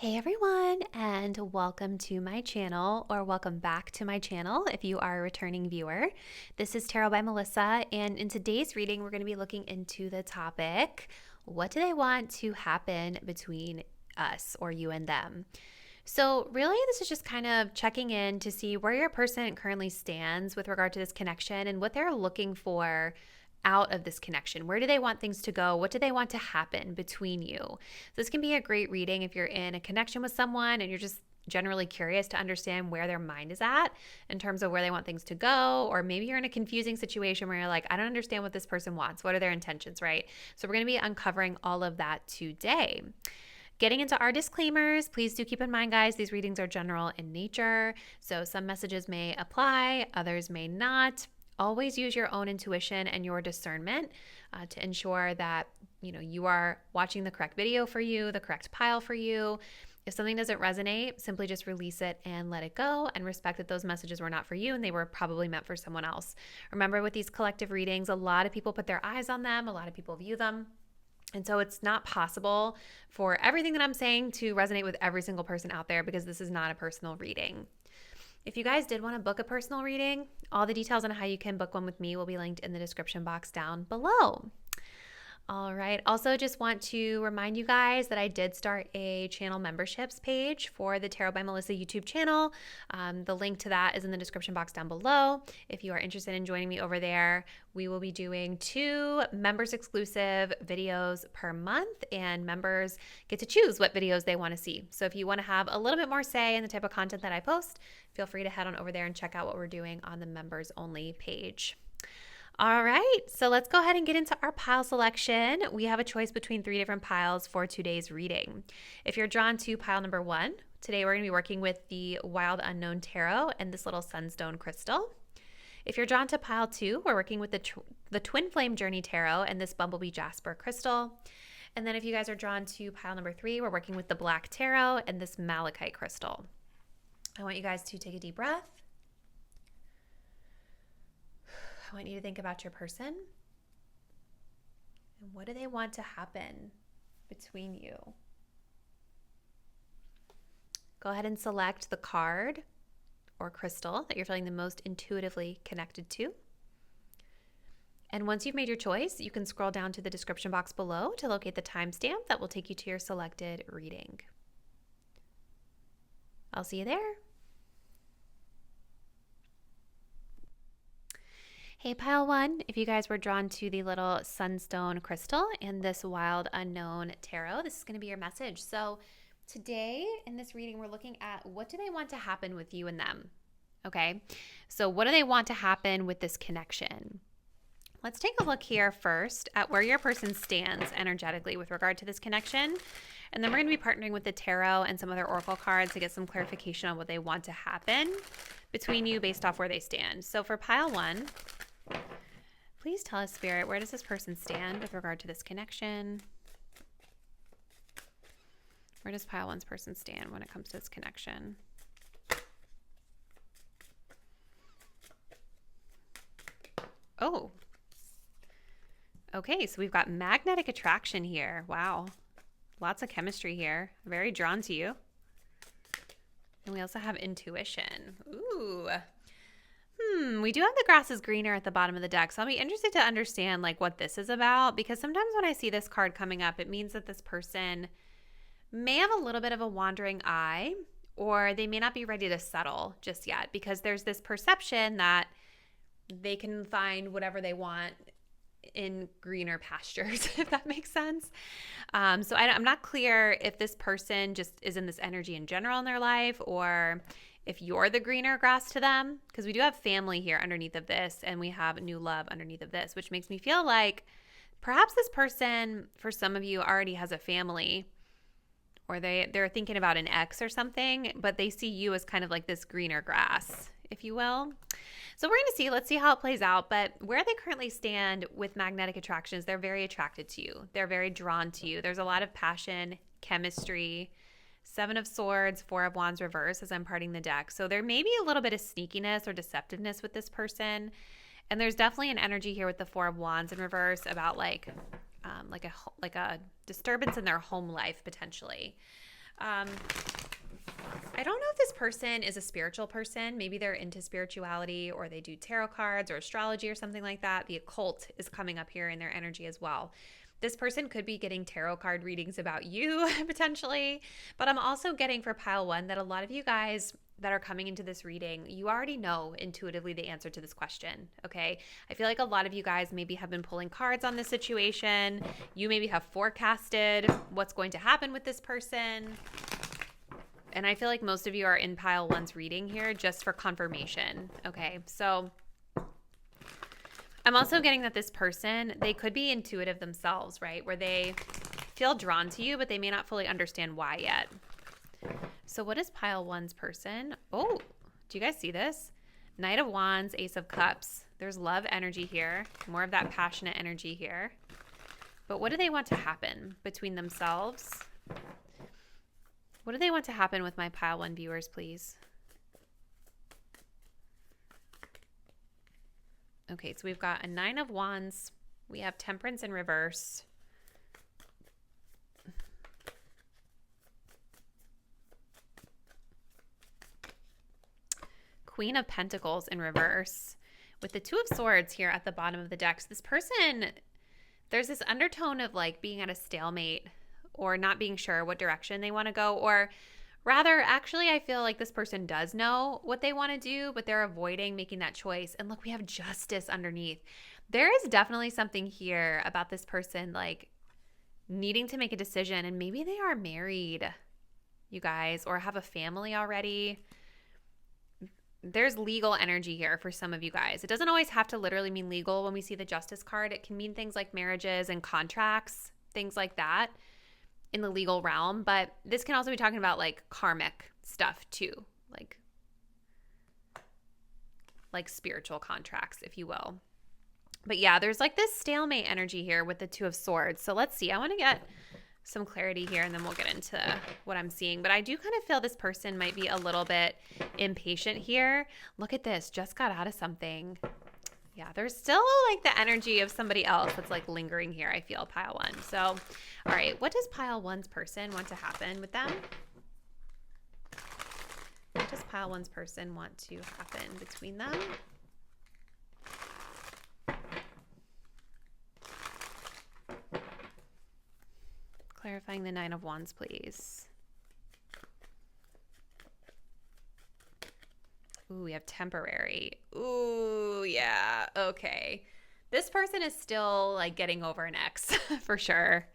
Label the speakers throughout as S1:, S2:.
S1: Hey everyone, and welcome to my channel, or welcome back to my channel if you are a returning viewer. This is Tarot by Melissa, and in today's reading, we're going to be looking into the topic, what do they want to happen between us, or you and them? So really, this is just kind of checking in to see where your person currently stands with regard to this connection and what they're looking for out of this connection. Where do they want things to go? What do they want to happen between you? This can be a great reading if you're in a connection with someone and you're just generally curious to understand where their mind is at in terms of where they want things to go, or maybe you're in a confusing situation where you're like, I don't understand what this person wants. What are their intentions, right? So we're going to be uncovering all of that today. Getting into our disclaimers, please do keep in mind, guys, these readings are general in nature, so some messages may apply, others may not. Always use your own intuition and your discernment to ensure that you are watching the correct video for you, the correct pile for you. If something doesn't resonate, simply just release it and let it go, and respect that those messages were not for you and they were probably meant for someone else. Remember, with these collective readings, a lot of people put their eyes on them, a lot of people view them. And so it's not possible for everything that I'm saying to resonate with every single person out there, because this is not a personal reading. If you guys did want to book a personal reading, all the details on how you can book one with me will be linked in the description box down below. All right. Also, just want to remind you guys that I did start a channel memberships page for the Tarot by Melissa YouTube channel. The link to that is in the description box down below. If you are interested in joining me over there, we will be doing 2 members exclusive videos per month, and members get to choose what videos they want to see. So if you want to have a little bit more say in the type of content that I post, feel free to head on over there and check out what we're doing on the members only page. All right, so let's go ahead and get into our pile selection. We have a choice between 3 different piles for today's reading. If you're drawn to pile number 1, today we're going to be working with the Wild Unknown Tarot and this little Sunstone crystal. If you're drawn to pile 2, we're working with the Twin Flame Journey Tarot and this Bumblebee Jasper crystal. And then if you guys are drawn to pile number 3, we're working with the Black Tarot and this Malachite crystal. I want you guys to take a deep breath. I want you to think about your person and what do they want to happen between you. Go ahead and select the card or crystal that you're feeling the most intuitively connected to. And once you've made your choice, you can scroll down to the description box below to locate the timestamp that will take you to your selected reading. I'll see you there. Hey, pile 1, if you guys were drawn to the little Sunstone crystal and this Wild Unknown Tarot, this is going to be your message. So today in this reading, we're looking at what do they want to happen with you and them, okay? So what do they want to happen with this connection? Let's take a look here first at where your person stands energetically with regard to this connection. And then we're going to be partnering with the tarot and some other oracle cards to get some clarification on what they want to happen between you based off where they stand. So for pile 1, please tell us, Spirit, where does this person stand with regard to this connection? Where does pile 1's person stand when it comes to this connection? Oh. Okay, so we've got magnetic attraction here. Wow. Lots of chemistry here. Very drawn to you. And we also have intuition. Ooh. We do have the grass is greener at the bottom of the deck, so I'll be interested to understand what this is about, because sometimes when I see this card coming up, it means that this person may have a little bit of a wandering eye, or they may not be ready to settle just yet, because there's this perception that they can find whatever they want in greener pastures, if that makes sense. So I'm not clear if this person just is in this energy in general in their life, or if you're the greener grass to them, because we do have family here underneath of this, and we have new love underneath of this, which makes me feel like perhaps this person, for some of you, already has a family, or they're thinking about an ex or something, but they see you as kind of like this greener grass, if you will. So we're going to see, let's see how it plays out. But where they currently stand with magnetic attractions, they're very attracted to you. They're very drawn to you. There's a lot of passion, chemistry. 7 of Swords, 4 of Wands reverse as I'm parting the deck. So there may be a little bit of sneakiness or deceptiveness with this person. And there's definitely an energy here with the 4 of Wands in reverse about like a disturbance in their home life potentially. I don't know if this person is a spiritual person. Maybe they're into spirituality, or they do tarot cards or astrology or something like that. The occult is coming up here in their energy as well. This person could be getting tarot card readings about you potentially, but I'm also getting for pile 1 that a lot of you guys that are coming into this reading, you already know intuitively the answer to this question, okay? I feel like a lot of you guys maybe have been pulling cards on this situation. You maybe have forecasted what's going to happen with this person. And I feel like most of you are in pile 1's reading here just for confirmation, okay? So I'm also getting that this person, they could be intuitive themselves, right? Where they feel drawn to you, but they may not fully understand why yet. So what is pile 1's person? Oh, do you guys see this? Knight of Wands, Ace of Cups. There's love energy here, more of that passionate energy here. But what do they want to happen between themselves? What do they want to happen with my pile 1 viewers, please? Okay, so we've got a 9 of Wands. We have Temperance in reverse. Queen of Pentacles in reverse. With the 2 of Swords here at the bottom of the deck. So this person, there's this undertone of like being at a stalemate or not being sure what direction they want to go, or rather, actually, I feel like this person does know what they want to do, but they're avoiding making that choice. And look, we have Justice underneath. There is definitely something here about this person like needing to make a decision, and maybe they are married, you guys, or have a family already. There's legal energy here for some of you guys. It doesn't always have to literally mean legal when we see the Justice card. It can mean things like marriages and contracts, things like that in the legal realm. But this can also be talking about like karmic stuff too, like spiritual contracts, if you will. But yeah, there's like this stalemate energy here with the 2 of Swords. So let's see. I want to get some clarity here, and then we'll get into what I'm seeing. But I do kind of feel this person might be a little bit impatient here. Look at this. Just got out of something. Yeah, there's still like the energy of somebody else that's like lingering here, I feel, pile 1. So, all right, what does pile 1's person want to happen with them? What does pile 1's person want to happen between them? Clarifying the 9 of Wands, please. Ooh, we have temporary. Ooh, yeah. Okay. This person is still like getting over an ex for sure.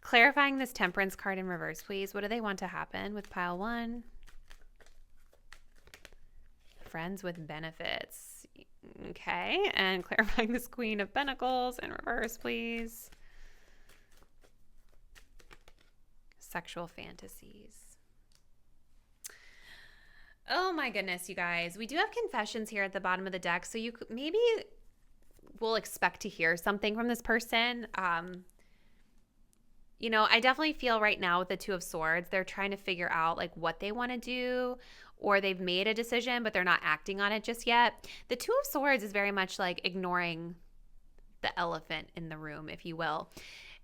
S1: Clarifying this Temperance card in reverse, please. What do they want to happen with pile 1? Friends with benefits. Okay. And clarifying this Queen of Pentacles in reverse, please. Sexual fantasies. Oh my goodness, you guys. We do have confessions here at the bottom of the deck, so you maybe will expect to hear something from this person. You know, I definitely feel right now with the 2 of Swords, they're trying to figure out like what they want to do, or they've made a decision, but they're not acting on it just yet. The 2 of Swords is very much like ignoring the elephant in the room, if you will.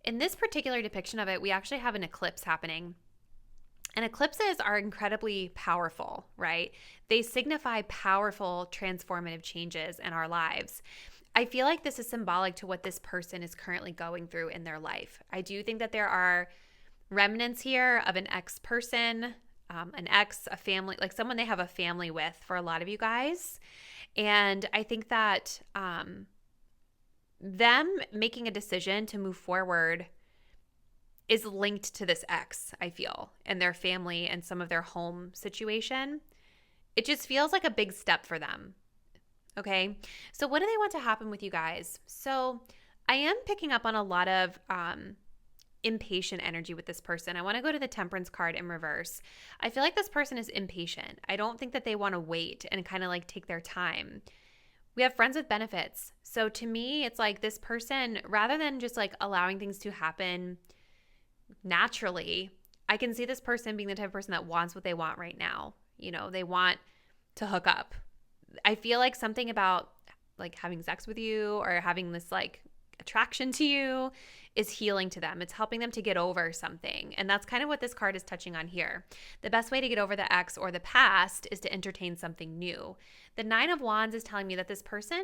S1: In this particular depiction of it, we actually have an eclipse happening. And eclipses are incredibly powerful, right? They signify powerful transformative changes in our lives. I feel like this is symbolic to what this person is currently going through in their life. I do think that there are remnants here of an ex-person, an ex, a family, like someone they have a family with for a lot of you guys. And I think that them making a decision to move forward is linked to this ex, I feel, and their family and some of their home situation. It just feels like a big step for them. Okay, so what do they want to happen with you guys? So I am picking up on a lot of impatient energy with this person. I want to go to the Temperance card in reverse. I feel like this person is impatient. I don't think that they want to wait and kind of like take their time. We have friends with benefits. So to me, it's like this person, rather than just like allowing things to happen naturally, I can see this person being the type of person that wants what they want right now. You know, they want to hook up. I feel like something about like having sex with you or having this like attraction to you is healing to them. It's helping them to get over something. And that's kind of what this card is touching on here. The best way to get over the ex or the past is to entertain something new. The Nine of Wands is telling me that this person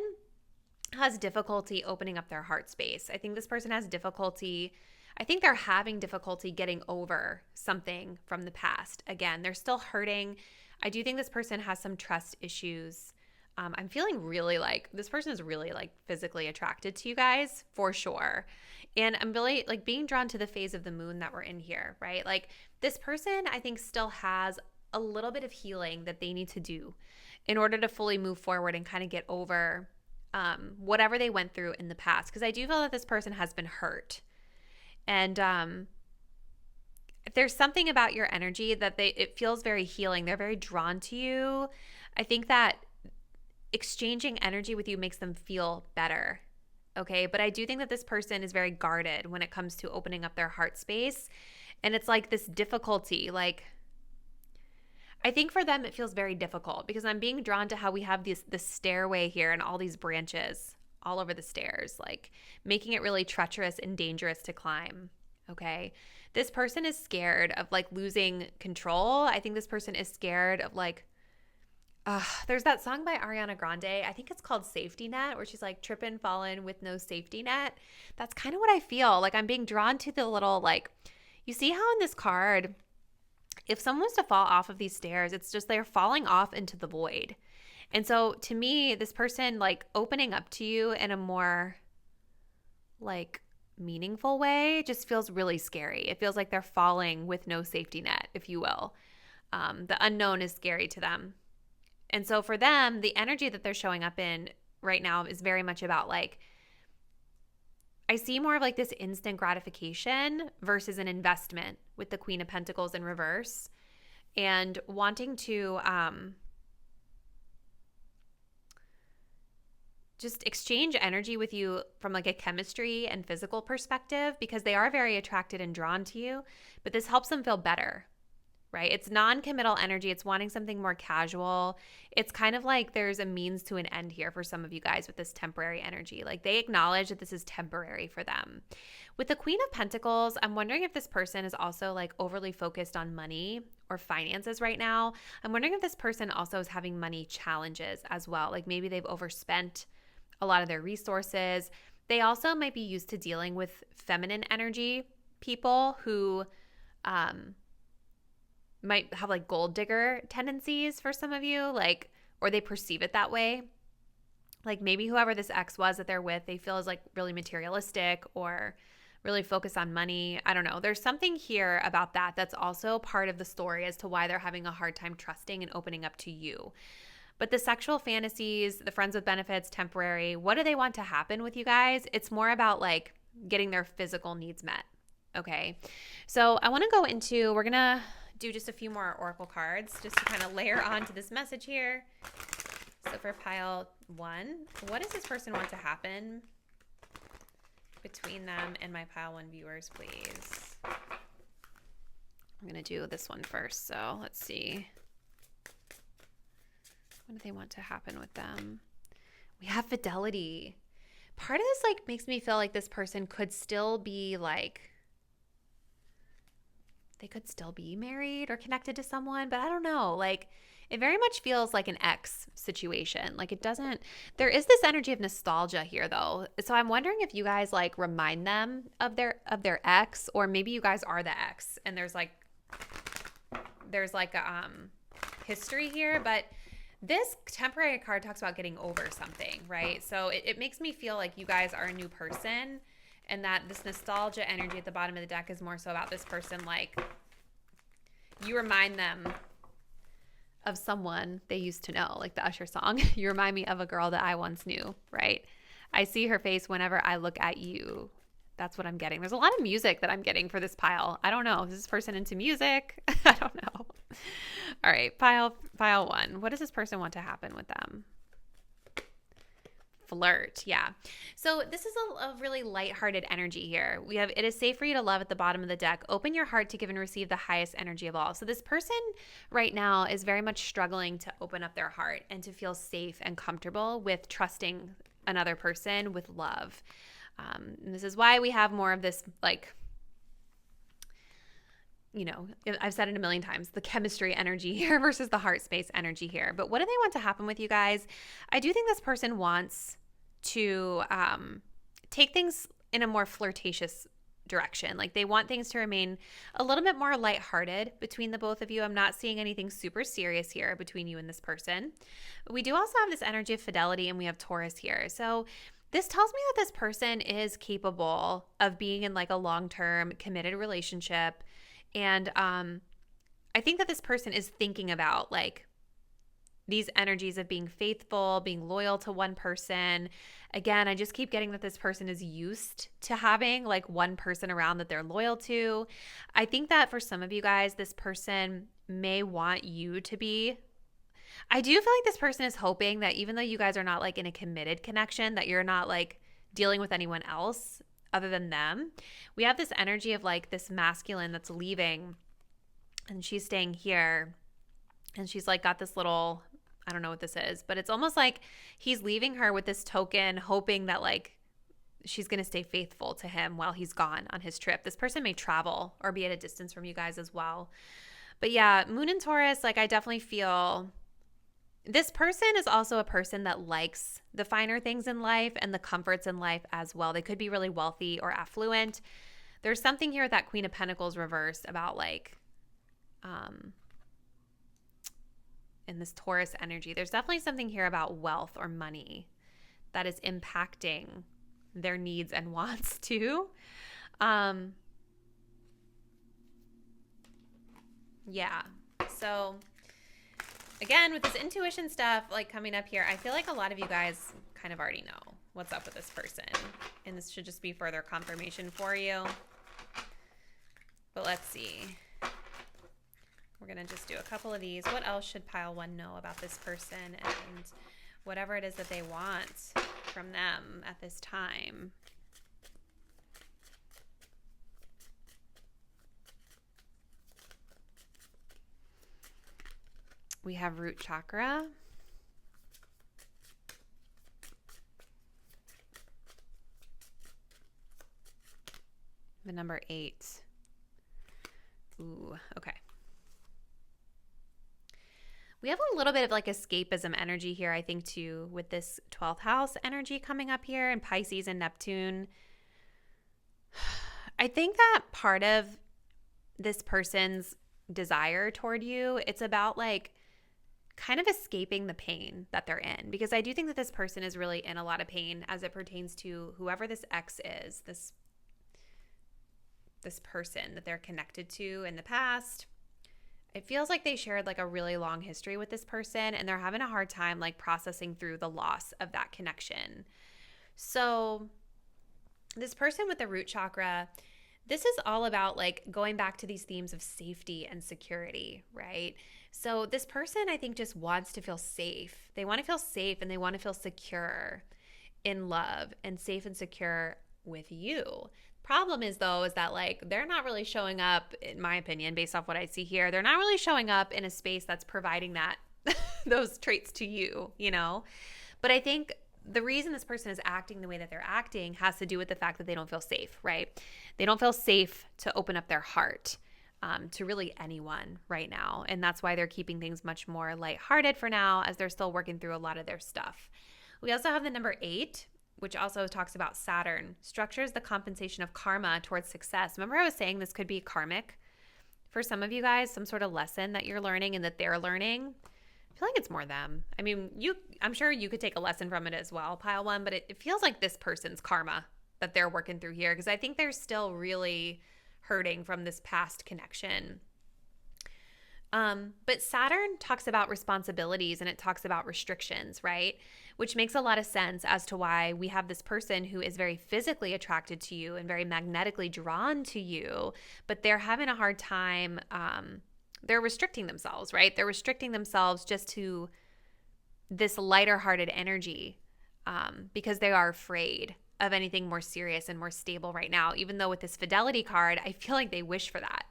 S1: has difficulty opening up their heart space. I think this person has difficulty. I think they're having difficulty getting over something from the past. Again, they're still hurting. I do think this person has some trust issues. I'm feeling really like this person is really like physically attracted to you guys for sure. And I'm really like being drawn to the phase of the moon that we're in here, right? Like this person, I think, still has a little bit of healing that they need to do in order to fully move forward and kind of get over whatever they went through in the past. Because I do feel that this person has been hurt. And if there's something about your energy that it feels very healing, they're very drawn to you. I think that exchanging energy with you makes them feel better. Okay. But I do think that this person is very guarded when it comes to opening up their heart space. And it's like this difficulty, like, I think for them it feels very difficult because I'm being drawn to how we have this stairway here and all these branches all over the stairs, like making it really treacherous and dangerous to climb. Okay. This person is scared of like losing control. I think this person is scared of like, there's that song by Ariana Grande. I think it's called Safety Net, where she's like tripping, falling with no safety net. That's kind of what I feel. Like I'm being drawn to the little, like, you see how in this card, if someone was to fall off of these stairs, it's just they're falling off into the void. And so to me, this person like opening up to you in a more like meaningful way just feels really scary. It feels like they're falling with no safety net, if you will. The unknown is scary to them. And so for them, the energy that they're showing up in right now is very much about like, I see more of like this instant gratification versus an investment with the Queen of Pentacles in reverse, and wanting to just exchange energy with you from like a chemistry and physical perspective, because they are very attracted and drawn to you, but this helps them feel better, right? It's non-committal energy. It's wanting something more casual. It's kind of like there's a means to an end here for some of you guys with this temporary energy. Like they acknowledge that this is temporary for them. With the Queen of Pentacles, I'm wondering if this person is also like overly focused on money or finances right now. I'm wondering if this person also is having money challenges as well. Like maybe they've overspent a lot of their resources. They also might be used to dealing with feminine energy people who might have like gold digger tendencies for some of you, like, or they perceive it that way. Like maybe whoever this ex was that they're with, they feel is like really materialistic or really focused on money. I don't know. There's something here about that that's also part of the story as to why they're having a hard time trusting and opening up to you. But the sexual fantasies, the friends with benefits, temporary, what do they want to happen with you guys? It's more about like getting their physical needs met. Okay. So I want to go into, we're going to do just a few more oracle cards just to kind of layer onto this message here. So for pile 1, what does this person want to happen between them and my pile 1 viewers, please? I'm going to do this one first. So let's see. What do they want to happen with them? We have fidelity. Part of this like makes me feel like this person could still be like, they could still be married or connected to someone, but I don't know. Like it very much feels like an ex situation. Like it doesn't, there is this energy of nostalgia here though. So I'm wondering if you guys like remind them of their ex, or maybe you guys are the ex and there's like a history here. But this temporary card talks about getting over something, right? So it makes me feel like you guys are a new person, and that this nostalgia energy at the bottom of the deck is more so about this person, like you remind them of someone they used to know, like the Usher song. You remind me of a girl that I once knew, right? I see her face whenever I look at you. That's what I'm getting. There's a lot of music that I'm getting for this pile. I don't know. Is this person into music? I don't know. All right, pile 1. What does this person want to happen with them? Flirt, yeah. So this is a really lighthearted energy here. We have, it is safe for you to love at the bottom of the deck. Open your heart to give and receive the highest energy of all. So this person right now is very much struggling to open up their heart and to feel safe and comfortable with trusting another person with love. And this is why we have more of this, like, I've said it a million times, the chemistry energy here versus the heart space energy here. But what do they want to happen with you guys? I do think this person wants to take things in a more flirtatious direction. Like, they want things to remain a little bit more lighthearted between the both of you. I'm not seeing anything super serious here between you and this person. We do also have this energy of fidelity, and we have Taurus here. So this tells me that this person is capable of being in like a long-term committed relationship. And I think that this person is thinking about like these energies of being faithful, being loyal to one person. Again, I just keep getting that this person is used to having like one person around that they're loyal to. I think that for some of you guys, this person may want you to be. I do feel like this person is hoping that even though you guys are not like in a committed connection, that you're not like dealing with anyone else other than them. We have this energy of like this masculine that's leaving, and she's staying here, and she's like got this little, I don't know what this is, but it's almost like he's leaving her with this token, hoping that like she's going to stay faithful to him while he's gone on his trip. This person may travel or be at a distance from you guys as well. But yeah, Moon in Taurus, like I definitely feel this person is also a person that likes the finer things in life and the comforts in life as well. They could be really wealthy or affluent. There's something here with that Queen of Pentacles reversed about like, in this Taurus energy, there's definitely something here about wealth or money that is impacting their needs and wants too. Yeah. So again, with this intuition stuff like coming up here, I feel like a lot of you guys kind of already know what's up with this person. And this should just be further confirmation for you. But let's see. We're going to just do a couple of these. What else should pile one know about this person and whatever it is that they want from them at this time? We have root chakra. The number 8. Ooh, okay. We have a little bit of like escapism energy here, I think, too, with this 12th house energy coming up here in Pisces and Neptune. I think that part of this person's desire toward you, it's about like kind of escaping the pain that they're in, because I do think that this person is really in a lot of pain as it pertains to whoever this ex is, this person that they're connected to in the past. It feels like they shared like a really long history with this person, and they're having a hard time like processing through the loss of that connection. So this person with the root chakra, this is all about like going back to these themes of safety and security, right? So this person, I think, just wants to feel safe. They want to feel safe, and they want to feel secure in love and safe and secure with you. Problem is, though, is that like they're not really showing up, in my opinion, based off what I see here. They're not really showing up in a space that's providing that those traits to you, you know? But I think the reason this person is acting the way that they're acting has to do with the fact that they don't feel safe, right? They don't feel safe to open up their heart to really anyone right now. And that's why they're keeping things much more lighthearted for now, as they're still working through a lot of their stuff. We also have the number 8, which also talks about Saturn, structures the compensation of karma towards success. Remember I was saying this could be karmic for some of you guys, some sort of lesson that you're learning and that they're learning. I feel like it's more them. I mean, I'm sure you could take a lesson from it as well, pile one, but it feels like this person's karma that they're working through here, because I think they're still really hurting from this past connection. But Saturn talks about responsibilities, and it talks about restrictions, right? Which makes a lot of sense as to why we have this person who is very physically attracted to you and very magnetically drawn to you, but they're having a hard time. They're restricting themselves, right? They're restricting themselves just to this lighter-hearted energy because they are afraid of anything more serious and more stable right now. Even though with this fidelity card, I feel like they wish for that.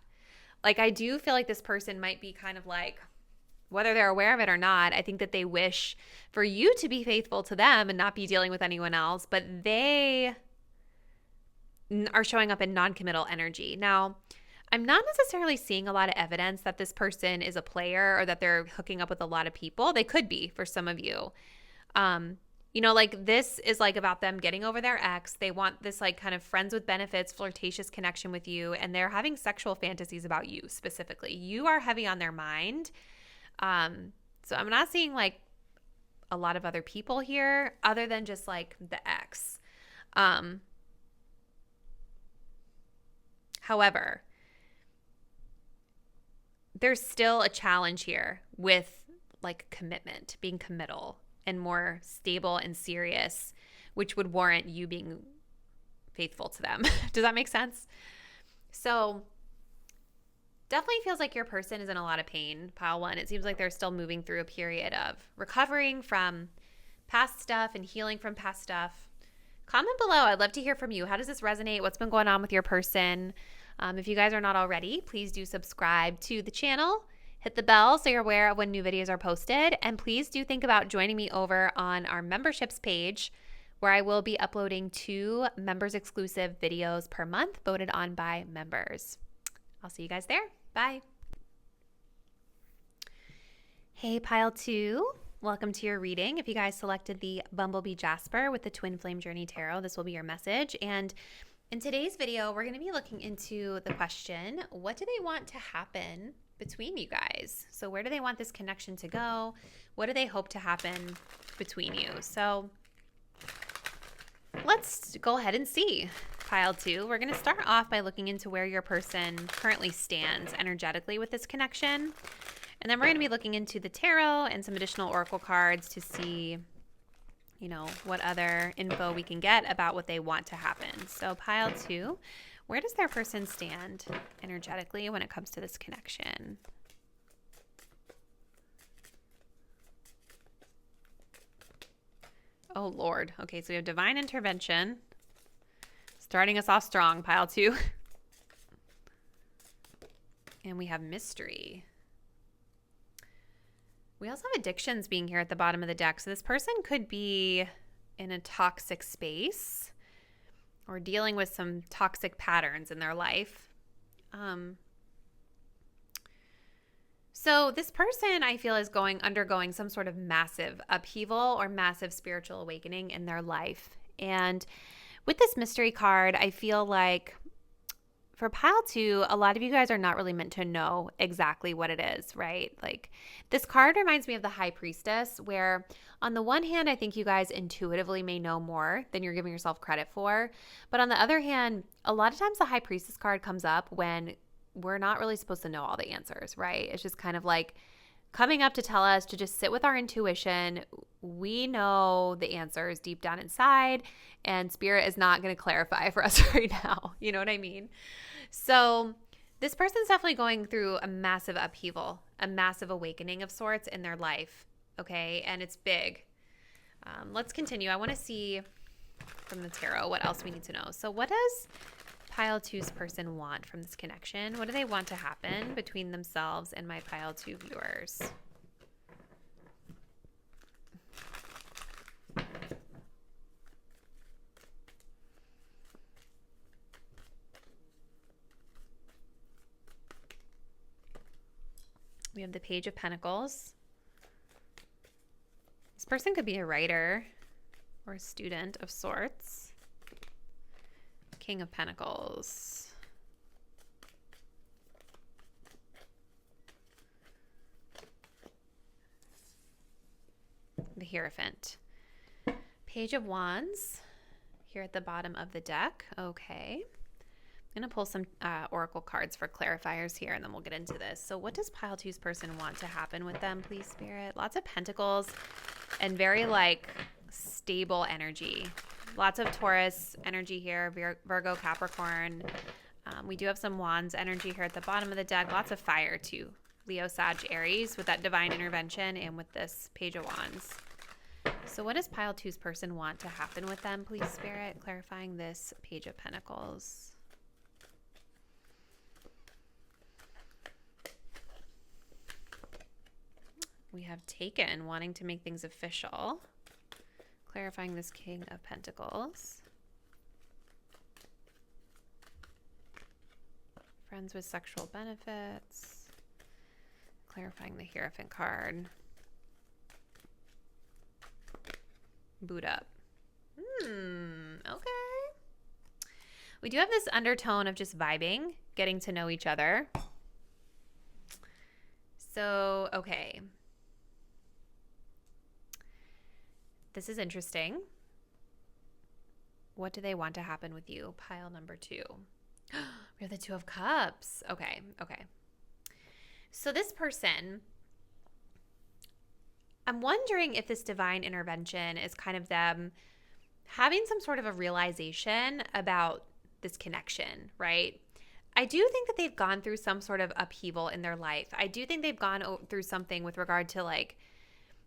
S1: Like, I do feel like this person might be kind of like, whether they're aware of it or not, I think that they wish for you to be faithful to them and not be dealing with anyone else. But they are showing up in non-committal energy. Now, I'm not necessarily seeing a lot of evidence that this person is a player or that they're hooking up with a lot of people. They could be for some of you. Like this is like about them getting over their ex. They want this like kind of friends with benefits, flirtatious connection with you, and they're having sexual fantasies about you specifically. You are heavy on their mind. So I'm not seeing like a lot of other people here other than just like the ex. However, there's still a challenge here with like commitment, being committal and more stable and serious, which would warrant you being faithful to them. Does that make sense? So definitely feels like your person is in a lot of pain, pile one. It seems like they're still moving through a period of recovering from past stuff and healing from past stuff. Comment below. I'd love to hear from you. How does this resonate? What's been going on with your person? If you guys are not already, please do subscribe to the channel. Hit the bell so you're aware of when new videos are posted. And please do think about joining me over on our memberships page, where I will be uploading 2 members exclusive videos per month voted on by members. I'll see you guys there. Bye. Hey, pile 2. Welcome to your reading. If you guys selected the Bumblebee Jasper with the Twin Flame Journey Tarot, this will be your message. And in today's video, we're going to be looking into the question, what do they want to happen between you guys? So where do they want this connection to go? What do they hope to happen between you? So let's go ahead and see. Pile 2, we're going to start off by looking into where your person currently stands energetically with this connection. And then we're going to be looking into the tarot and some additional oracle cards to see, what other info we can get about what they want to happen. So pile 2, where does their person stand energetically when it comes to this connection? Oh, Lord. Okay, so we have divine intervention. Starting us off strong, pile 2. And we have mystery. We also have addictions being here at the bottom of the deck. So this person could be in a toxic space or dealing with some toxic patterns in their life. So this person, I feel, is undergoing some sort of massive upheaval or massive spiritual awakening in their life. And with this mystery card, I feel like for pile 2, a lot of you guys are not really meant to know exactly what it is, right? Like this card reminds me of the High Priestess, where on the one hand, I think you guys intuitively may know more than you're giving yourself credit for. But on the other hand, a lot of times the High Priestess card comes up when we're not really supposed to know all the answers, right? It's just kind of like coming up to tell us to just sit with our intuition. We know the answers deep down inside, and Spirit is not going to clarify for us right now. You know what I mean? So this person's definitely going through a massive upheaval, a massive awakening of sorts in their life, okay? And it's big. Let's continue. I want to see from the tarot what else we need to know. So what does pile 2's person want from this connection? What do they want to happen between themselves and my pile 2 viewers? We have the Page of Pentacles. This person could be a writer or a student of sorts. King of Pentacles. The Hierophant. Page of Wands here at the bottom of the deck. Okay. I'm going to pull some oracle cards for clarifiers here, and then we'll get into this. So what does pile 2's person want to happen with them, please, Spirit? Lots of pentacles and very, stable energy. Lots of Taurus energy here, Virgo, Capricorn. We do have some Wands energy here at the bottom of the deck. Lots of fire, too. Leo, Sag, Aries with that divine intervention and with this Page of Wands. So what does pile 2's person want to happen with them, please, Spirit? Clarifying this Page of Pentacles. We have Taken, wanting to make things official. Clarifying this King of Pentacles. Friends with sexual benefits. Clarifying the Hierophant card. Boot up. Okay. We do have this undertone of just vibing, getting to know each other. So, okay. This is interesting. What do they want to happen with you? Pile number 2. We have the 2 of Cups. Okay. So this person, I'm wondering if this divine intervention is kind of them having some sort of a realization about this connection, right? I do think that they've gone through some sort of upheaval in their life. I do think they've gone through something with regard to like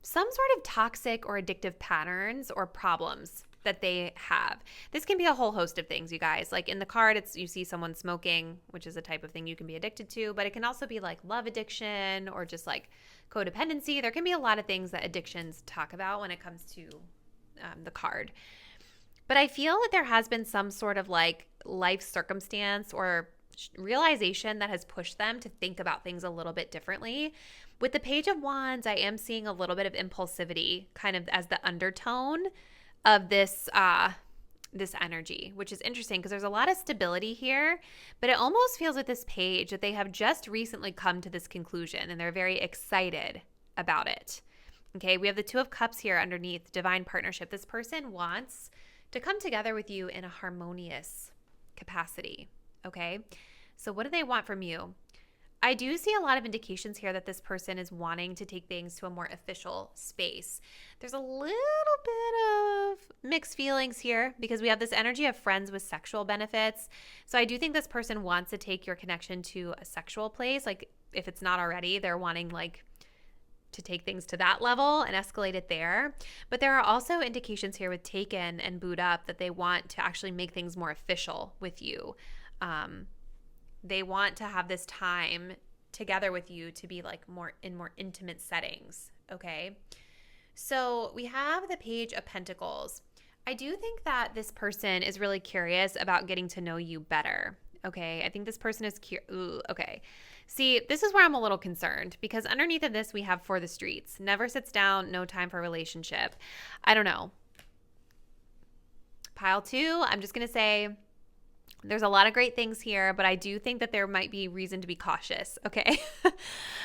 S1: some sort of toxic or addictive patterns or problems that they have. This can be a whole host of things, you guys. Like in the card, you see someone smoking, which is a type of thing you can be addicted to, but it can also be like love addiction or just like codependency. There can be a lot of things that addictions talk about when it comes to the card. But I feel that there has been some sort of like life circumstance or realization that has pushed them to think about things a little bit differently. With the Page of Wands, I am seeing a little bit of impulsivity kind of as the undertone of this this energy, which is interesting because there's a lot of stability here, but it almost feels with this page that they have just recently come to this conclusion and they're very excited about it. Okay, we have the 2 of Cups here underneath, divine partnership. This person wants to come together with you in a harmonious capacity, okay? So what do they want from you? I do see a lot of indications here that this person is wanting to take things to a more official space. There's a little bit of mixed feelings here because we have this energy of friends with sexual benefits. So I do think this person wants to take your connection to a sexual place. Like if it's not already, they're wanting like to take things to that level and escalate it there. But there are also indications here with Taken and Boot Up that they want to actually make things more official with you. They want to have this time together with you to be like more intimate settings, okay? So we have the Page of Pentacles. I do think that this person is really curious about getting to know you better, okay? I think this person is okay. See, this is where I'm a little concerned because underneath of this we have For the Streets. Never sits down, no time for relationship. I don't know. Pile 2, I'm just going to say there's a lot of great things here, but I do think that there might be reason to be cautious, okay?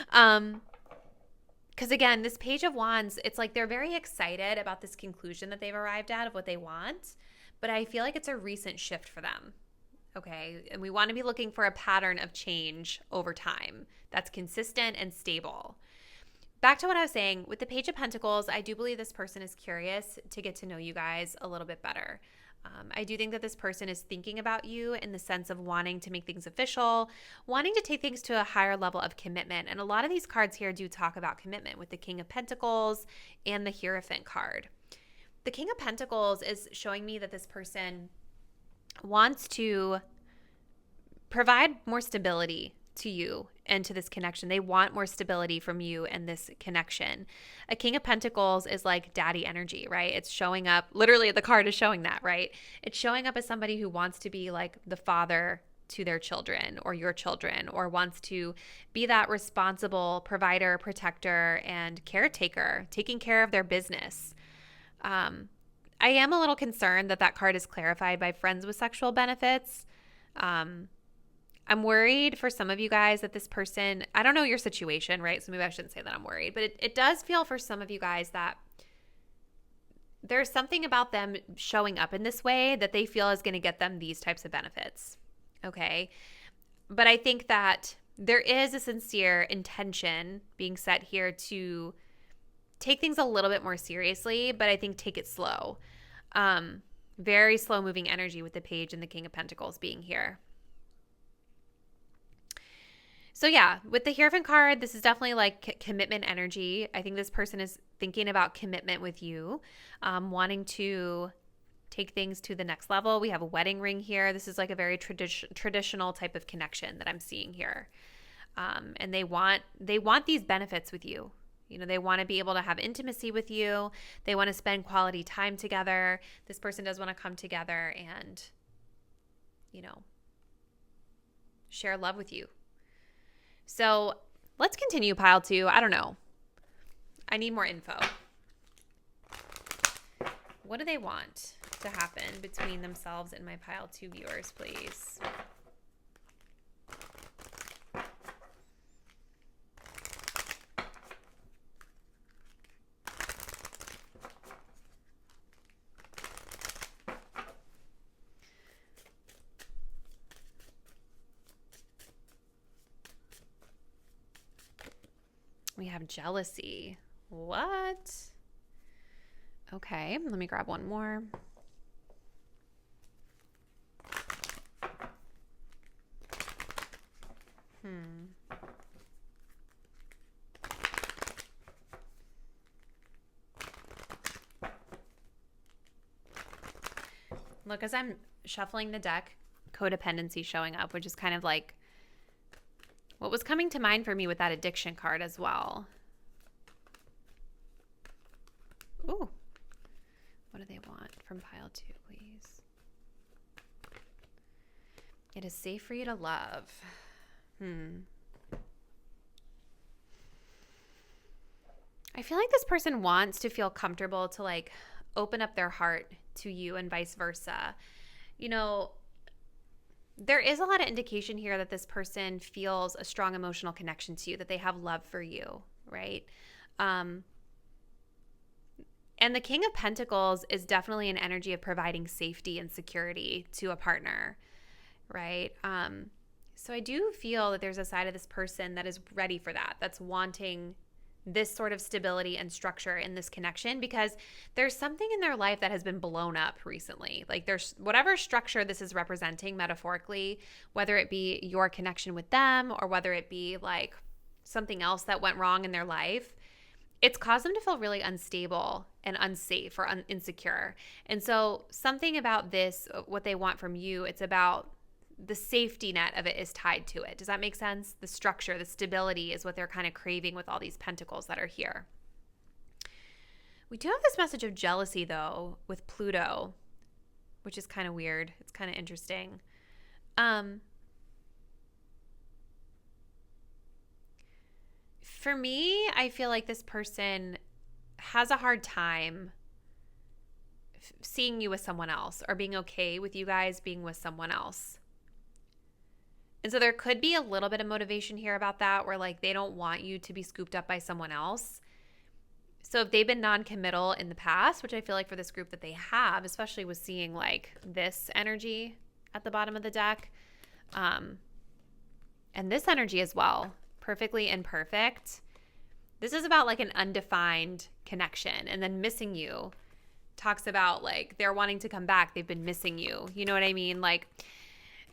S1: Because again, this Page of Wands, it's like they're very excited about this conclusion that they've arrived at of what they want, but I feel like it's a recent shift for them, okay? And we want to be looking for a pattern of change over time that's consistent and stable. Back to what I was saying, with the Page of Pentacles, I do believe this person is curious to get to know you guys a little bit better. I do think that this person is thinking about you in the sense of wanting to make things official, wanting to take things to a higher level of commitment. And a lot of these cards here do talk about commitment with the King of Pentacles and the Hierophant card. The King of Pentacles is showing me that this person wants to provide more stability to you and to this connection. They want more stability from you and this connection. A King of Pentacles is like daddy energy, right? It's showing up, literally the card is showing that, right? It's showing up as somebody who wants to be like the father to their children or your children, or wants to be that responsible provider, protector, and caretaker, taking care of their business. I am a little concerned that that card is clarified by friends with sexual benefits. I'm worried for some of you guys that this person, I don't know your situation, right? So maybe I shouldn't say that I'm worried, but it does feel for some of you guys that there's something about them showing up in this way that they feel is going to get them these types of benefits, okay? But I think that there is a sincere intention being set here to take things a little bit more seriously, but I think take it slow. Very slow moving energy with the Page and the King of Pentacles being here. So yeah, with the Hierophant card, this is definitely like commitment energy. I think this person is thinking about commitment with you, wanting to take things to the next level. We have a wedding ring here. This is like a very traditional type of connection that I'm seeing here. And they want these benefits with you. You know, they want to be able to have intimacy with you. They want to spend quality time together. This person does want to come together and, you know, share love with you. So let's continue pile 2. I don't know. I need more info. What do they want to happen between themselves and my pile 2 viewers, please? We have jealousy. What? Okay, let me grab one more. Look, as I'm shuffling the deck, codependency showing up, which is kind of like what was coming to mind for me with that addiction card as well. Ooh. What do they want from pile 2, please? It is safe for you to love. I feel like this person wants to feel comfortable to like open up their heart to you and vice versa. You know, there is a lot of indication here that this person feels a strong emotional connection to you, that they have love for you, right? And the King of Pentacles is definitely an energy of providing safety and security to a partner, right? So I do feel that there's a side of this person that is ready for that, that's wanting this sort of stability and structure in this connection, because there's something in their life that has been blown up recently. Like there's whatever structure this is representing metaphorically, whether it be your connection with them or whether it be like something else that went wrong in their life, it's caused them to feel really unstable and unsafe or insecure. And so something about this, what they want from you, it's about the safety net of it is tied to it. Does that make sense? The structure, the stability is what they're kind of craving with all these pentacles that are here. We do have this message of jealousy, though, with Pluto, which is kind of weird. It's kind of interesting. For me, I feel like this person has a hard time seeing you with someone else or being okay with you guys being with someone else. And so there could be a little bit of motivation here about that, where like they don't want you to be scooped up by someone else. So if they've been non-committal in the past, which I feel like for this group that they have, especially with seeing like this energy at the bottom of the deck, and this energy as well, perfectly imperfect. This is about like an undefined connection, and then missing you talks about like they're wanting to come back. They've been missing you. You know what I mean? Like,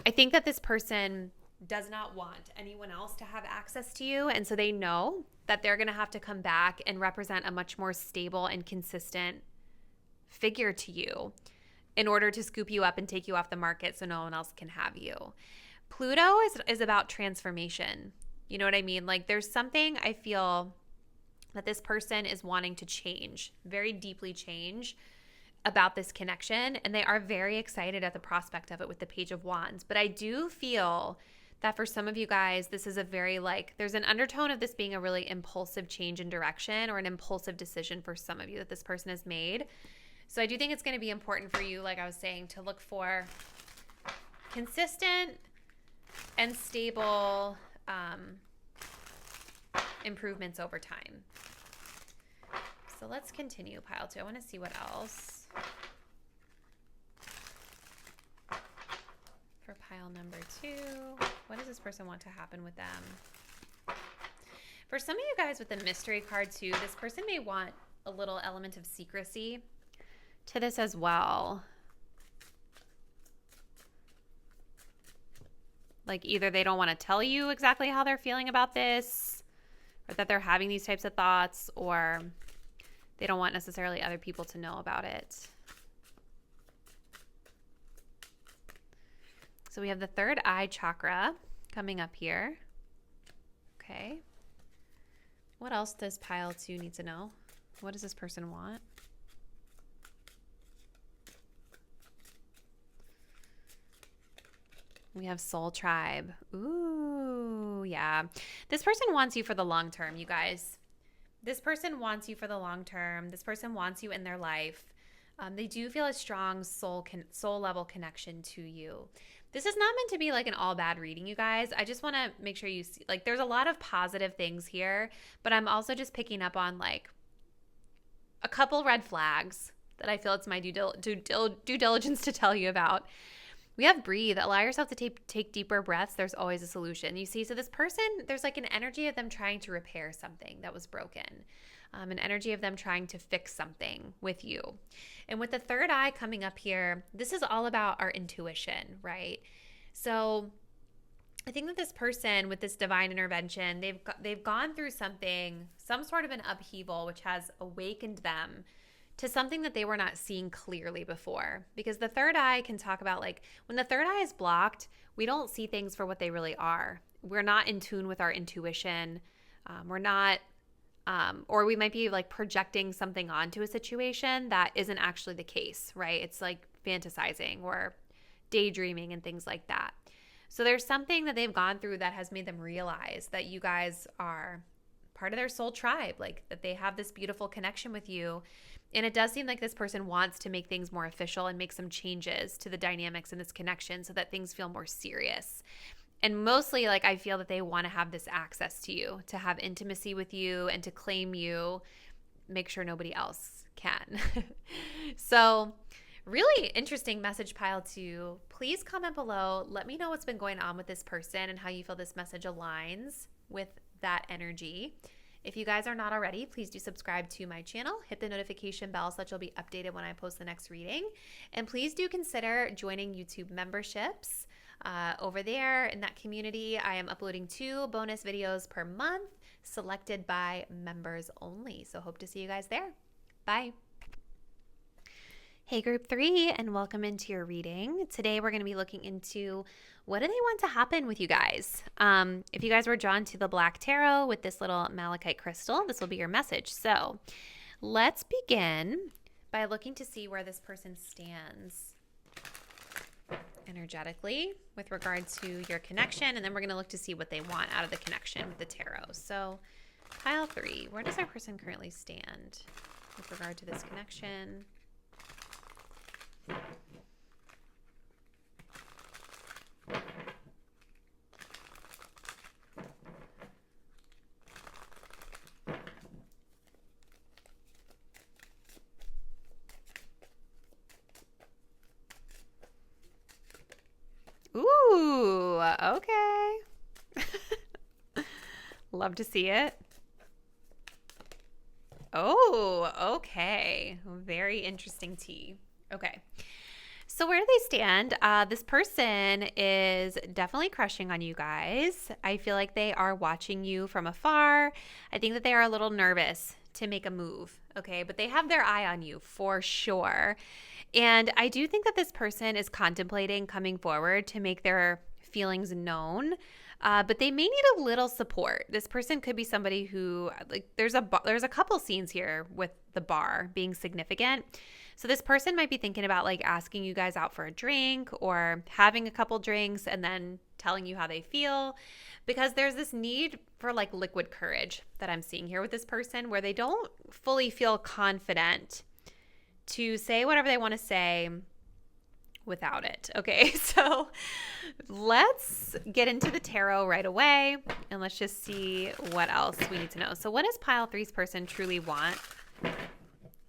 S1: I think that this person does not want anyone else to have access to you. And so they know that they're going to have to come back and represent a much more stable and consistent figure to you in order to scoop you up and take you off the market so no one else can have you. Pluto is about transformation. You know what I mean? Like there's something I feel that this person is wanting to change, very deeply change about this connection. And they are very excited at the prospect of it with the Page of Wands. But I do feel that for some of you guys, this is a very like, there's an undertone of this being a really impulsive change in direction or an impulsive decision for some of you that this person has made. So I do think it's going to be important for you, like I was saying, to look for consistent and stable improvements over time. So let's continue, pile 2. I want to see what else. For pile number 2, what does this person want to happen with them? For some of you guys with the mystery card too, this person may want a little element of secrecy to this as well. Like either they don't want to tell you exactly how they're feeling about this, or that they're having these types of thoughts, or they don't want necessarily other people to know about it. So we have the third eye chakra coming up here. Okay. What else does pile 2 need to know? What does this person want? We have soul tribe. Ooh, yeah. This person wants you for the long term, you guys. This person wants you for the long term. This person wants you in their life. They do feel a strong soul level connection to you. This is not meant to be like an all bad reading, you guys. I just want to make sure you see, like, there's a lot of positive things here, but I'm also just picking up on like a couple red flags that I feel it's my due diligence to tell you about. We have breathe. Allow yourself to take deeper breaths. There's always a solution. You see, so this person, there's like an energy of them trying to repair something that was broken, an energy of them trying to fix something with you. And with the third eye coming up here, this is all about our intuition, right? So I think that this person with this divine intervention, they've gone through something, some sort of an upheaval, which has awakened them to something that they were not seeing clearly before. Because the third eye can talk about, like, when the third eye is blocked, we don't see things for what they really are. We're not in tune with our intuition. We're not, or we might be like projecting something onto a situation that isn't actually the case, right? It's like fantasizing or daydreaming and things like that. So there's something that they've gone through that has made them realize that you guys are part of their soul tribe, like that they have this beautiful connection with you. And it does seem like this person wants to make things more official and make some changes to the dynamics in this connection so that things feel more serious. And mostly, like, I feel that they want to have this access to you, to have intimacy with you and to claim you, make sure nobody else can. So really interesting message, pile 2. Please comment below. Let me know what's been going on with this person and how you feel this message aligns with that energy. If you guys are not already, please do subscribe to my channel. Hit the notification bell so that you'll be updated when I post the next reading. And please do consider joining YouTube memberships. Over there in that community, I am uploading 2 bonus videos per month, selected by members only. So hope to see you guys there. Bye. Hey, group 3, and welcome into your reading. Today we're going to be looking into what do they want to happen with you guys. If you guys were drawn to the Black Tarot with this little Malachite crystal, this will be your message. So let's begin by looking to see where this person stands energetically with regard to your connection, and then we're going to look to see what they want out of the connection with the tarot. So pile 3, where does our person currently stand with regard to this connection? Ooh, okay. Love to see it. Oh, okay. Very interesting tea. Okay. So where do they stand? This person is definitely crushing on you guys. I feel like they are watching you from afar. I think that they are a little nervous to make a move, okay? But they have their eye on you for sure. And I do think that this person is contemplating coming forward to make their feelings known, but they may need a little support. This person could be somebody who, like, there's a couple scenes here with the bar being significant. So this person might be thinking about, like, asking you guys out for a drink or having a couple drinks and then telling you how they feel, because there's this need for, like, liquid courage that I'm seeing here with this person, where they don't fully feel confident to say whatever they want to say without it. Okay, so let's get into the tarot right away and let's just see what else we need to know. So what does pile 3's person truly want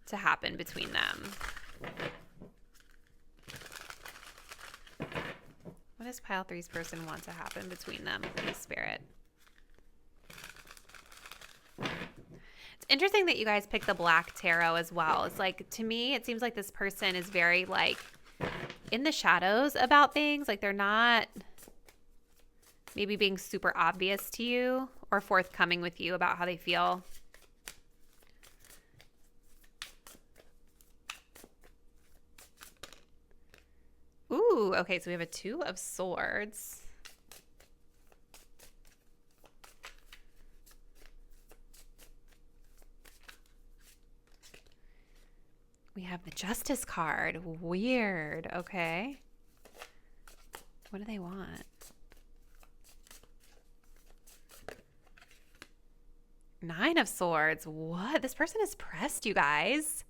S1: to happen between them? What does pile 3's person want to happen between them, please, Spirit? It's interesting that you guys picked the Black Tarot as well. It's like, to me, it seems like this person is very, like, in the shadows about things. Like, they're not maybe being super obvious to you or forthcoming with you about how they feel. Ooh, okay, so we have a 2 of Swords. We have the Justice card. Weird. Okay. What do they want? Nine of Swords. What? This person is pressed, you guys.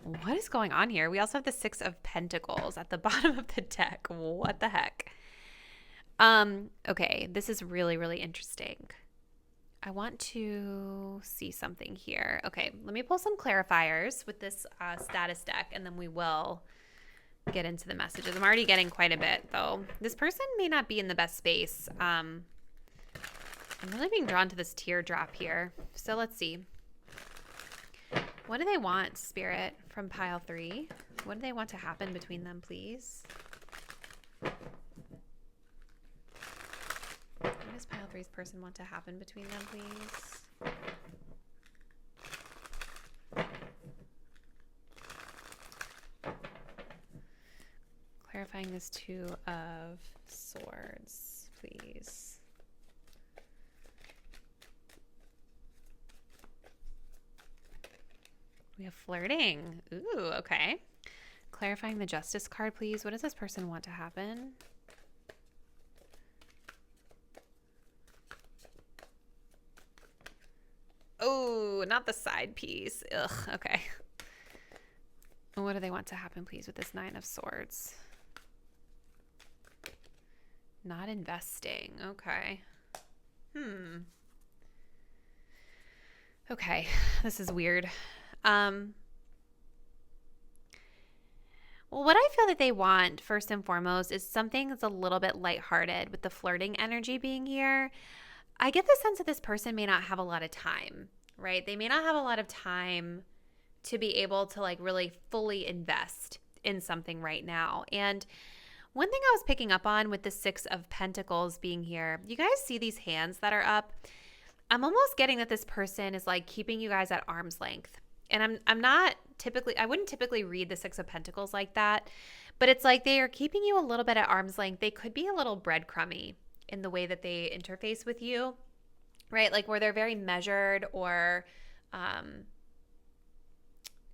S1: What is going on here? We also have the Six of Pentacles at the bottom of the deck. What the heck? Okay, this is really, really interesting. I want to see something here. Okay, let me pull some clarifiers with this status deck, and then we will get into the messages. I'm already getting quite a bit, though. This person may not be in the best space. I'm really being drawn to this teardrop here. So let's see. What do they want, Spirit, from pile 3? What do they want to happen between them, please? What does pile 3's person want to happen between them, please? Clarifying this Two of Swords, please. We have flirting. Ooh, okay. Clarifying the Justice card, please. What does this person want to happen? Oh, not the side piece. Ugh, okay. What do they want to happen, please, with this Nine of Swords? Not investing. Okay. Okay, this is weird. Well, what I feel that they want, first and foremost, is something that's a little bit lighthearted with the flirting energy being here. I get the sense that this person may not have a lot of time, right? They may not have a lot of time to be able to like really fully invest in something right now. And one thing I was picking up on with the Six of Pentacles being here, you guys see these hands that are up? I'm almost getting that this person is like keeping you guys at arm's length. And I'm not typically, I wouldn't typically read the Six of Pentacles like that, but it's like they are keeping you a little bit at arm's length. They could be a little breadcrumby in the way that they interface with you, right? Like where they're very measured or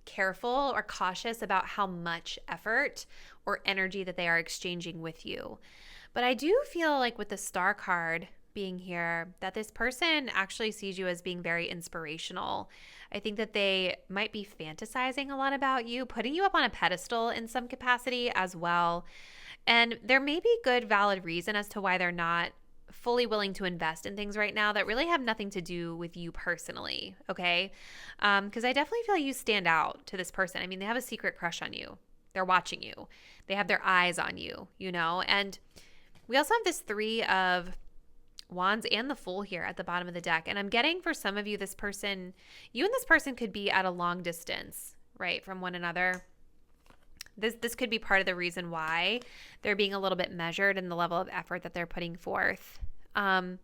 S1: careful or cautious about how much effort or energy that they are exchanging with you. But I do feel like with the Star card being here, that this person actually sees you as being very inspirational. I think that they might be fantasizing a lot about you, putting you up on a pedestal in some capacity as well. And there may be good, valid reason as to why they're not fully willing to invest in things right now that really have nothing to do with you personally, okay? Because I definitely feel you stand out to this person. I mean, they have a secret crush on you. They're watching you. They have their eyes on you, you know? And we also have this Three of Wands and the Fool here at the bottom of the deck. And I'm getting for some of you, this person, you and this person could be at a long distance, right, from one another. This could be part of the reason why they're being a little bit measured in the level of effort that they're putting forth. But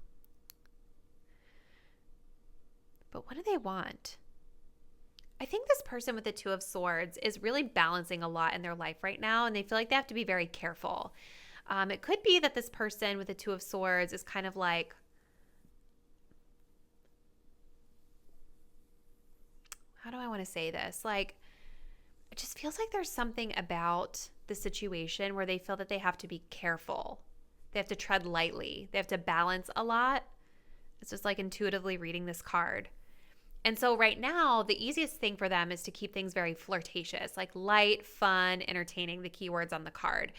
S1: what do they want? I think this person with the Two of Swords is really balancing a lot in their life right now, and they feel like they have to be very careful. It could be that this person with the Two of Swords is kind of like, how do I want to say this? Like, it just feels like there's something about the situation where they feel that they have to be careful. They have to tread lightly. They have to balance a lot. It's just like intuitively reading this card. And so right now, the easiest thing for them is to keep things very flirtatious, like light, fun, entertaining, the keywords on the card.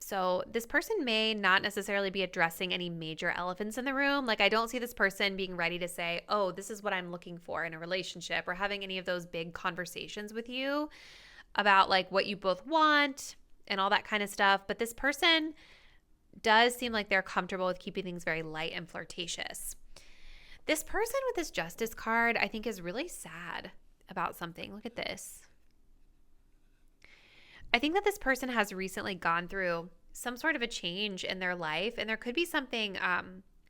S1: So this person may not necessarily be addressing any major elephants in the room. Like I don't see this person being ready to say, oh, this is what I'm looking for in a relationship, or having any of those big conversations with you about like what you both want and all that kind of stuff. But this person does seem like they're comfortable with keeping things very light and flirtatious. This person with this Justice card, I think, is really sad about something. Look at this. I think that this person has recently gone through some sort of a change in their life, and there could be something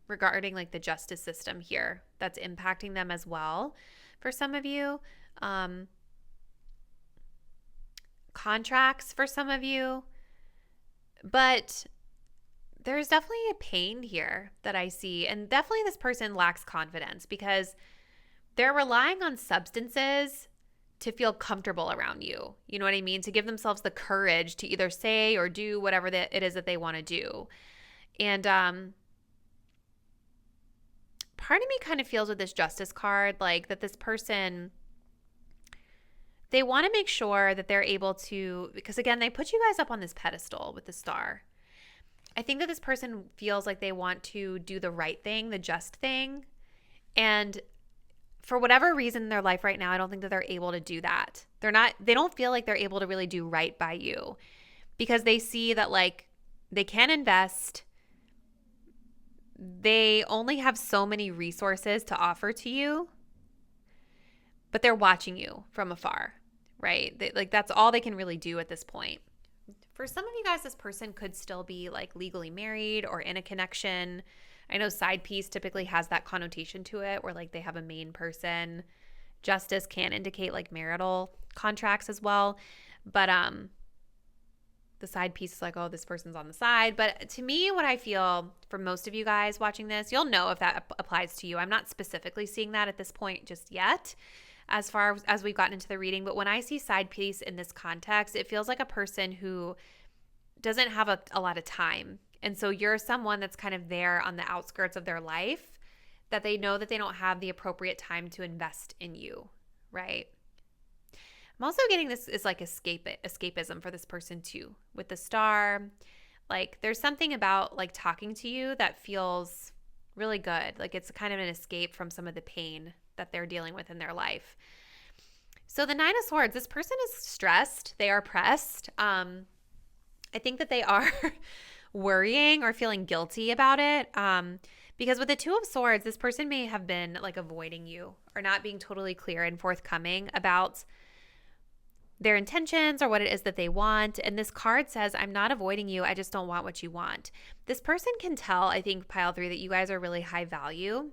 S1: regarding like the justice system here that's impacting them as well for some of you. Contracts for some of you. But there's definitely a pain here that I see, and definitely this person lacks confidence because they're relying on substances to feel comfortable around you. You know what I mean? To give themselves the courage to either say or do whatever it is that they want to do. And part of me kind of feels with this justice card, like that this person, they want to make sure that they're able to, because again, they put you guys up on this pedestal with the star. I think that this person feels like they want to do the right thing, the just thing. And for whatever reason in their life right now, I don't think that they're able to do that. They don't feel like they're able to really do right by you because they see that like they can invest. They only have so many resources to offer to you, but they're watching you from afar, right? That's all they can really do at this point. For some of you guys, this person could still be like legally married or in a connection. I know side piece typically has that connotation to it where like they have a main person. Justice can indicate like marital contracts as well. But the side piece is like, oh, this person's on the side. But to me, what I feel for most of you guys watching this, you'll know if that applies to you. I'm not specifically seeing that at this point just yet as far as we've gotten into the reading. But when I see side piece in this context, it feels like a person who doesn't have a lot of time. And so you're someone that's kind of there on the outskirts of their life that they know that they don't have the appropriate time to invest in you, right? I'm also getting this is like escapism for this person too. With the star, like there's something about like talking to you that feels really good. Like it's kind of an escape from some of the pain that they're dealing with in their life. So the 9 of Swords, this person is stressed. They are pressed. I think that they are worrying or feeling guilty about it. Because with the 2 of Swords, this person may have been like avoiding you or not being totally clear and forthcoming about their intentions or what it is that they want. And this card says, I'm not avoiding you. I just don't want what you want. This person can tell, I think, pile 3, that you guys are really high value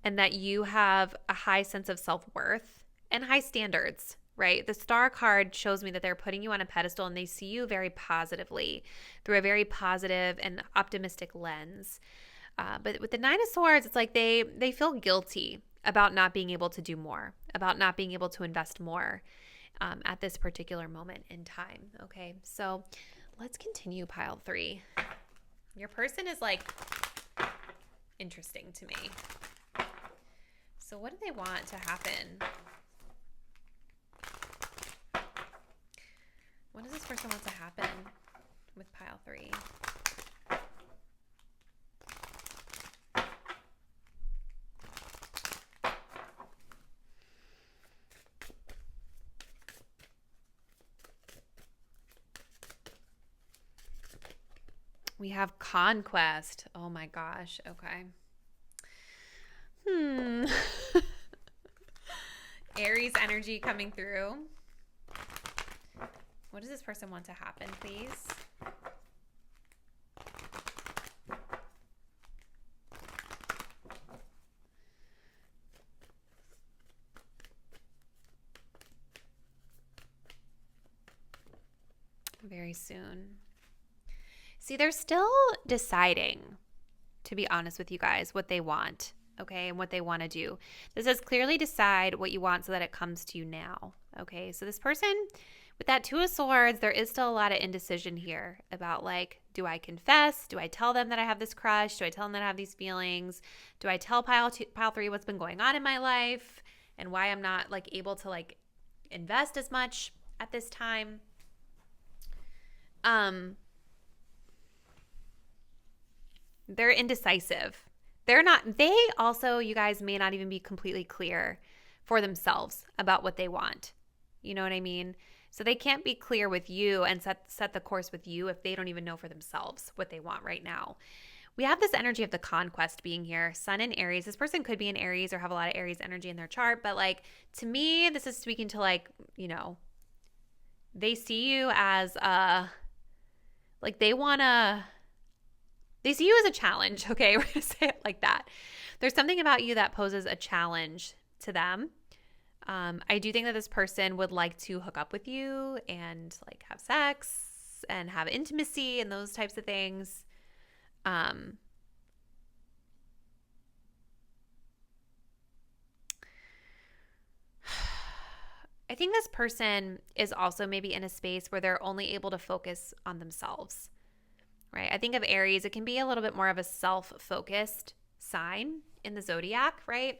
S1: and that you have a high sense of self-worth and high standards, right? The star card shows me that they're putting you on a pedestal and they see you very positively through a very positive and optimistic lens. But with the 9 of Swords, it's like they feel guilty about not being able to do more, about not being able to invest more at this particular moment in time. Okay, so let's continue pile 3. Your person is like interesting to me. So what do they want to happen? What does this person want to happen with pile 3? We have conquest. Oh my gosh. Okay. Aries energy coming through. What does this person want to happen, please? Very soon. See, they're still deciding, to be honest with you guys, what they want, okay, and what they want to do. This says clearly decide what you want so that it comes to you now, okay? So this person, with that 2 of Swords, there is still a lot of indecision here about like, do I confess? Do I tell them that I have this crush? Do I tell them that I have these feelings? Do I tell pile 3 what's been going on in my life and why I'm not like able to like invest as much at this time? They're indecisive. They also, you guys may not even be completely clear for themselves about what they want. You know what I mean? So they can't be clear with you and set the course with you if they don't even know for themselves what they want right now. We have this energy of the conquest being here. Sun in Aries. This person could be in Aries or have a lot of Aries energy in their chart. But like, to me, this is speaking to like, you know, they see you as like they see you as a challenge, okay? We're going to say it like that. There's something about you that poses a challenge to them. I do think that this person would like to hook up with you and like have sex and have intimacy and those types of things. I think think this person is also maybe in a space where they're only able to focus on themselves, right? I think of Aries, it can be a little bit more of a self-focused sign in the zodiac, right?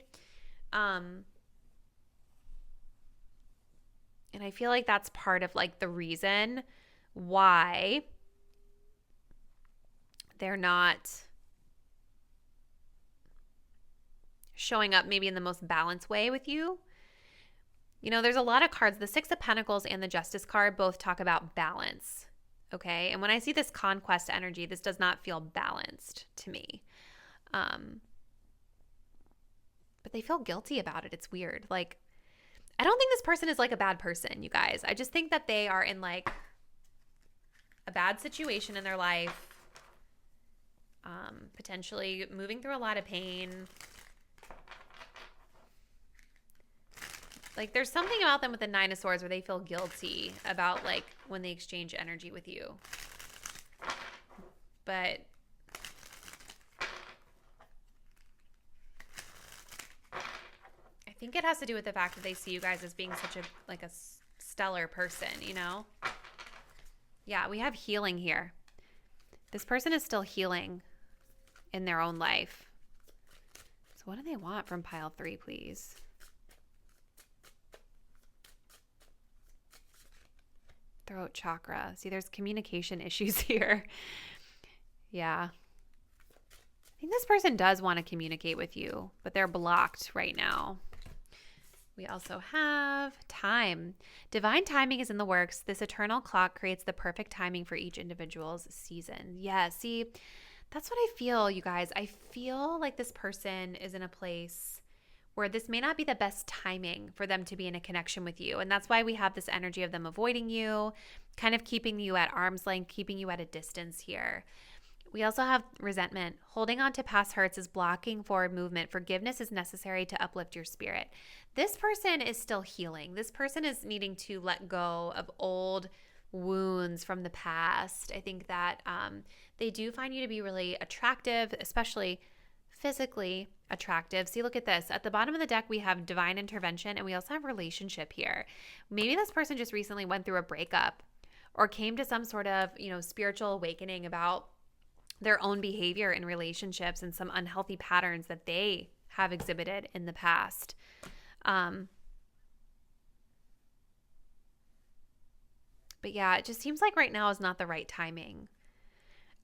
S1: And I feel like that's part of like the reason why they're not showing up maybe in the most balanced way with you. You know, there's a lot of cards. The Six of Pentacles and the Justice card both talk about balance, okay? And when I see this conquest energy, this does not feel balanced to me. But they feel guilty about it. It's weird. Like, I don't think this person is like a bad person, you guys. I just think that they are in like a bad situation in their life, potentially moving through a lot of pain. Like there's something about them with the Nine of Swords where they feel guilty about like when they exchange energy with you. But I think it has to do with the fact that they see you guys as being such a like a stellar person, you know? Yeah, we have healing here. This person is still healing in their own life. So what do they want from pile 3, please? Throat chakra. See, there's communication issues here. Yeah. I think this person does want to communicate with you, but they're blocked right now. We also have time. Divine timing is in the works. This eternal clock creates the perfect timing for each individual's season. Yeah, see, that's what I feel, you guys. I feel like this person is in a place where this may not be the best timing for them to be in a connection with you. And that's why we have this energy of them avoiding you, kind of keeping you at arm's length, keeping you at a distance here. We also have resentment. Holding on to past hurts is blocking forward movement. Forgiveness is necessary to uplift your spirit. This person is still healing. This person is needing to let go of old wounds from the past. I think that they do find you to be really attractive, especially physically attractive. See, look at this. At the bottom of the deck, we have divine intervention, and we also have relationship here. Maybe this person just recently went through a breakup or came to some sort of, spiritual awakening about their own behavior in relationships and some unhealthy patterns that they have exhibited in the past. But yeah, it just seems like right now is not the right timing.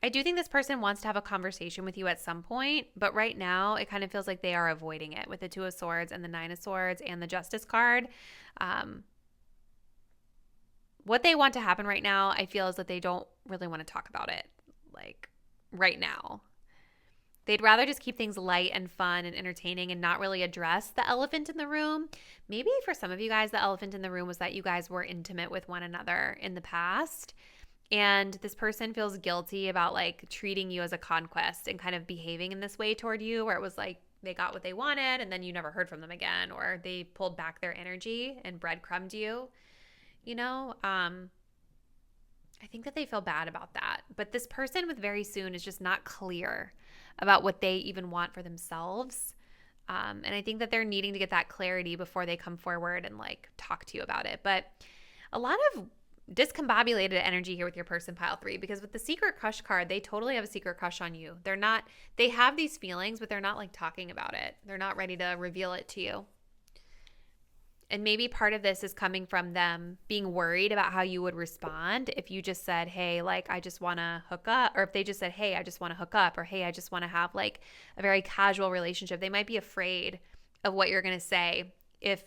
S1: I do think this person wants to have a conversation with you at some point, but right now it kind of feels like they are avoiding it with the Two of Swords and the Nine of Swords and the Justice card. What they want to happen right now, I feel, is that they don't really want to talk about it, like right now. They'd rather just keep things light and fun and entertaining and not really address the elephant in the room. Maybe for some of you guys, the elephant in the room was that you guys were intimate with one another in the past. And this person feels guilty about like treating you as a conquest and kind of behaving in this way toward you, where it was like they got what they wanted and then you never heard from them again, or they pulled back their energy and breadcrumbed you. I think that they feel bad about that. But this person with very soon is just not clear about what they even want for themselves. And I think that they're needing to get that clarity before they come forward and like talk to you about it. But a lot of discombobulated energy here with your person, pile 3, because with the secret crush card, they totally have a secret crush on you. They have these feelings, but they're not like talking about it. They're not ready to reveal it to you. And maybe part of this is coming from them being worried about how you would respond if you just said, hey, like, I just want to hook up. Or if they just said, hey, I just want to hook up. Or, hey, I just want to have like a very casual relationship. They might be afraid of what you're going to say if,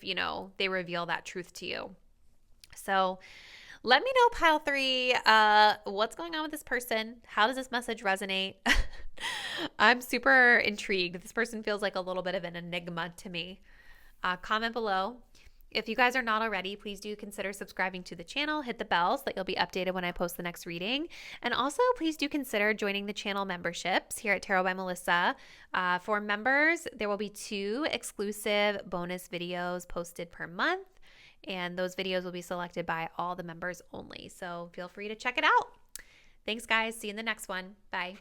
S1: they reveal that truth to you. So let me know, pile 3, what's going on with this person? How does this message resonate? I'm super intrigued. This person feels like a little bit of an enigma to me. Comment below. If you guys are not already, please do consider subscribing to the channel. Hit the bell so that you'll be updated when I post the next reading. And also, please do consider joining the channel memberships here at Tarot by Melissa. For members, there will be 2 exclusive bonus videos posted per month. And those videos will be selected by all the members only. So feel free to check it out. Thanks, guys. See you in the next one. Bye.